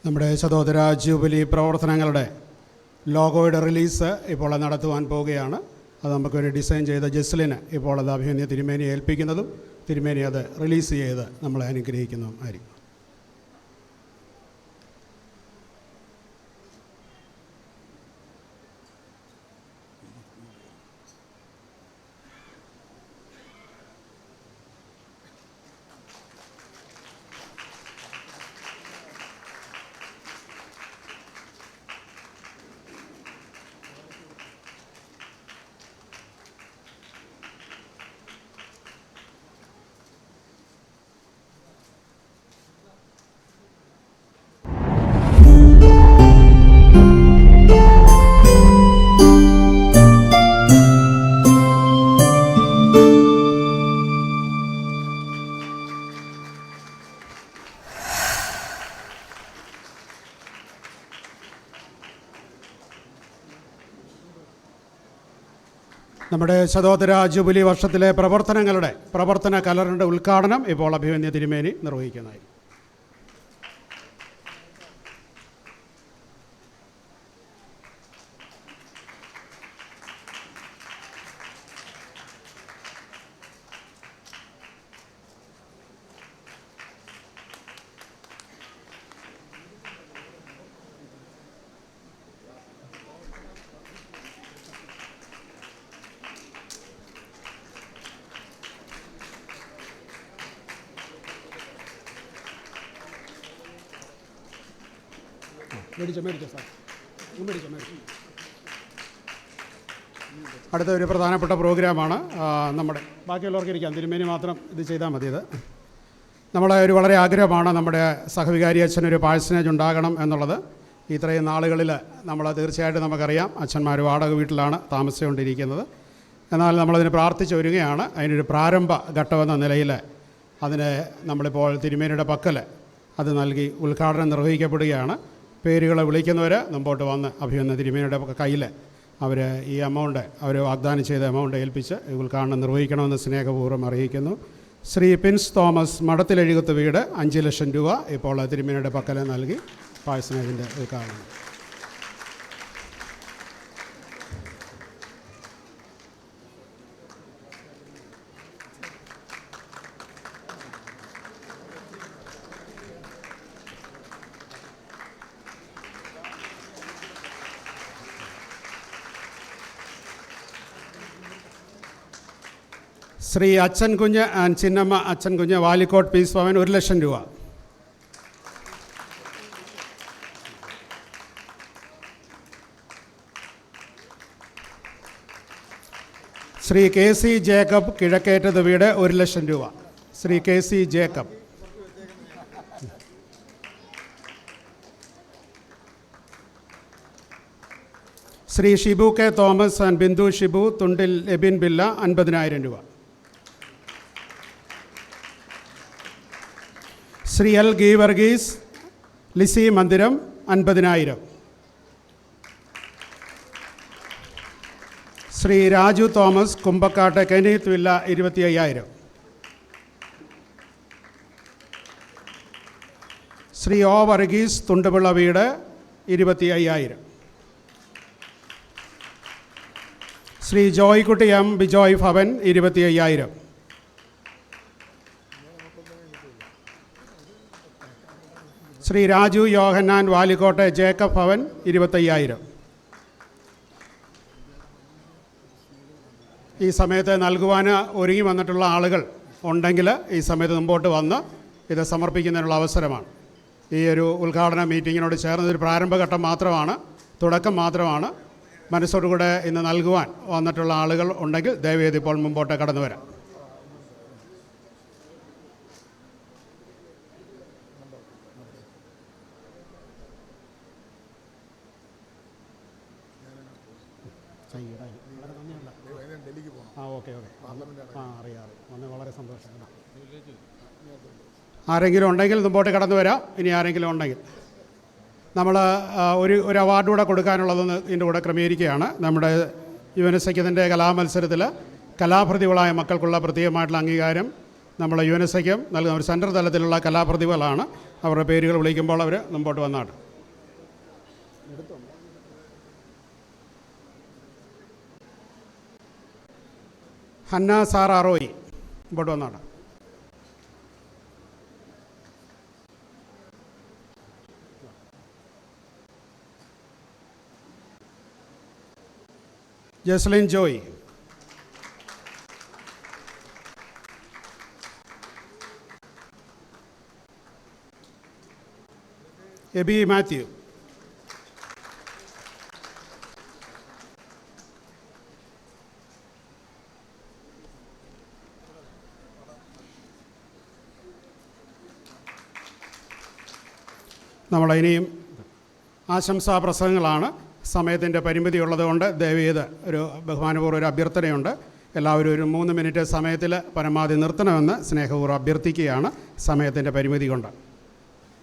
നമ്മുടെ ശതോദര ജൂബിലി പ്രവർത്തനങ്ങളുടെ ലോഗോയുടെ റിലീസ് ഇപ്പോൾ നടത്തുവാൻ പോവുകയാണ്. അത് നമുക്കൊരു ഡിസൈൻ ചെയ്ത ജസ്ലിന് ഇപ്പോൾ അത് അഭിമന്യ തിരുമേനി ഏൽപ്പിക്കുന്നതും തിരുമേനി അത് റിലീസ് ചെയ്ത് നമ്മളെ അനുഗ്രഹിക്കുന്നതും ആയിരിക്കും. നമ്മുടെ ശതോദര ജൂബിലി വർഷത്തിലെ പ്രവർത്തന കലണ്ടറിൻ്റെ ഉദ്ഘാടനം ഇപ്പോൾ അഭിമന്യ തിരുമേനി നിർവഹിക്കുന്നതായി. അടുത്ത ഒരു പ്രധാനപ്പെട്ട പ്രോഗ്രാമാണ് നമ്മുടെ ബാക്കിയുള്ളവർക്ക് ഇരിക്കാം, തിരുമേനി മാത്രം ഇത് ചെയ്താൽ മതി. ഇത് നമ്മളെ ഒരു വളരെ ആഗ്രഹമാണ് നമ്മുടെ സഹവികാരി അച്ഛനൊരു പാഴ്സനേജ് ഉണ്ടാകണം എന്നുള്ളത്. ഇത്രയും നാളുകളിൽ നമ്മൾ തീർച്ചയായിട്ടും നമുക്കറിയാം അച്ഛന്മാർ വാടക വീട്ടിലാണ് താമസിച്ചുകൊണ്ടിരിക്കുന്നത്. എന്നാൽ നമ്മളതിന് പ്രാർത്ഥിച്ച് വരികയാണ്. അതിനൊരു പ്രാരംഭ ഘട്ടമെന്ന നിലയിൽ അതിന് നമ്മളിപ്പോൾ തിരുമേനിയുടെ പക്കൽ അത് നൽകി ഉദ്ഘാടനം നിർവഹിക്കപ്പെടുകയാണ്. പേരുകളെ വിളിക്കുന്നവർ മുമ്പോട്ട് വന്ന് അഭിമന്യ തിരുമേനിയുടെ കയ്യിൽ അവർ ഈ എമൗണ്ട് അവർ വാഗ്ദാനം ചെയ്ത എമൗണ്ട് ഏൽപ്പിച്ച് ഉദ്ഘാടനം നിർവഹിക്കണമെന്ന് സ്നേഹപൂർവ്വം അറിയിക്കുന്നു. ശ്രീ പിൻസ് തോമസ് മഠത്തിലെഴുകത്ത് വീട് 5 ലക്ഷം രൂപ ഇപ്പോൾ തിരുമേനിയുടെ പക്കൽ നൽകി പാഴ്സനേജിൻ്റെ ഉദ്ഘാടനം. ശ്രീ അച്ഛൻ കുഞ്ഞ് ആൻഡ് ചിന്നമ്മ അച്ഛൻ കുഞ്ഞ് വാലിക്കോട്ട് പീസ് ഭവൻ 1 ലക്ഷം രൂപ. Shri K C Jacob Kizhakkettathu വീട് 1 ലക്ഷം രൂപ. Shri K C Jacob. Shri Shibu K Thomas and Bindu Shibu Thundil Ebin villa 50,000 രൂപ. Shri L Geevarghese Lissy Mandiram 50,000. Shri Raju Thomas Kumbakkattu Kenneth villa 25,000. Shri O Varghese Thundupilla വീട് 25,000. ശ്രീ ജോയ്ക്കുട്ടി എം ബിജോയ് ഭവൻ 25,000. ശ്രീ രാജു യോഹന്നാൻ വാലിക്കോട്ടെ ജേക്കബ് ഭവൻ 25,000. ഈ സമയത്ത് നൽകുവാൻ ഒരുങ്ങി വന്നിട്ടുള്ള ആളുകൾ ഉണ്ടെങ്കിൽ ഈ സമയത്ത് മുമ്പോട്ട് വന്ന് ഇത് സമർപ്പിക്കുന്നതിനുള്ള അവസരമാണ്. ഈ ഒരു ഉദ്ഘാടന മീറ്റിങ്ങിനോട് ചേർന്നൊരു പ്രാരംഭഘട്ടം മാത്രമാണ്, തുടക്കം മാത്രമാണ്. മനസ്സോടുകൂടെ ഇന്ന് നൽകുവാൻ വന്നിട്ടുള്ള ആളുകൾ ഉണ്ടെങ്കിൽ ദയവേദി ഇപ്പോൾ മുമ്പോട്ട് കടന്നു വരാം. ഓക്കെ അറിയാം വന്ന് വളരെ സന്തോഷം. ആരെങ്കിലും ഉണ്ടെങ്കിൽ മുമ്പോട്ട് കടന്നു വരാം. ഇനി ആരെങ്കിലും ഉണ്ടെങ്കിൽ നമ്മൾ ഒരു അവാർഡ് കൂടെ കൊടുക്കാനുള്ളതെന്ന് ഇതിൻ്റെ കൂടെ ക്രമീകരിക്കുകയാണ്. നമ്മുടെ യുവനസഖ്യത്തിൻ്റെ കലാമത്സരത്തിൽ കലാപ്രതിഭകളായ മക്കൾക്കുള്ള പ്രത്യേകമായിട്ടുള്ള അംഗീകാരം നമ്മൾ യുനെസ്കോയ്ക്കും നൽകുന്ന ഒരു സെൻട്രൽ തലത്തിലുള്ള കലാപ്രതിഭകളാണ്. അവരുടെ പേരുകൾ വിളിക്കുമ്പോൾ അവർ മുമ്പോട്ട് വന്നാണ്. ഹന്ന സാറ റോയ് മുമ്പോട്ട് വന്നാണ്. ജസ്ലിൻ ജോയ്. എബി മാത്യു. നമ്മളിനിയും ആശംസാ പ്രസംഗങ്ങളാണ്. സമയത്തിൻ്റെ പരിമിതി ഉള്ളതുകൊണ്ട് ദയവേത് ഒരു ബഹുമാനപൂർവ്വം ഒരു അഭ്യർത്ഥനയുണ്ട്. എല്ലാവരും ഒരു 3 മിനിറ്റ് സമയത്തിൽ പരമാവധി നിർത്തണമെന്ന് സ്നേഹപൂർവ്വം അഭ്യർത്ഥിക്കുകയാണ്, സമയത്തിൻ്റെ പരിമിതി കൊണ്ട്.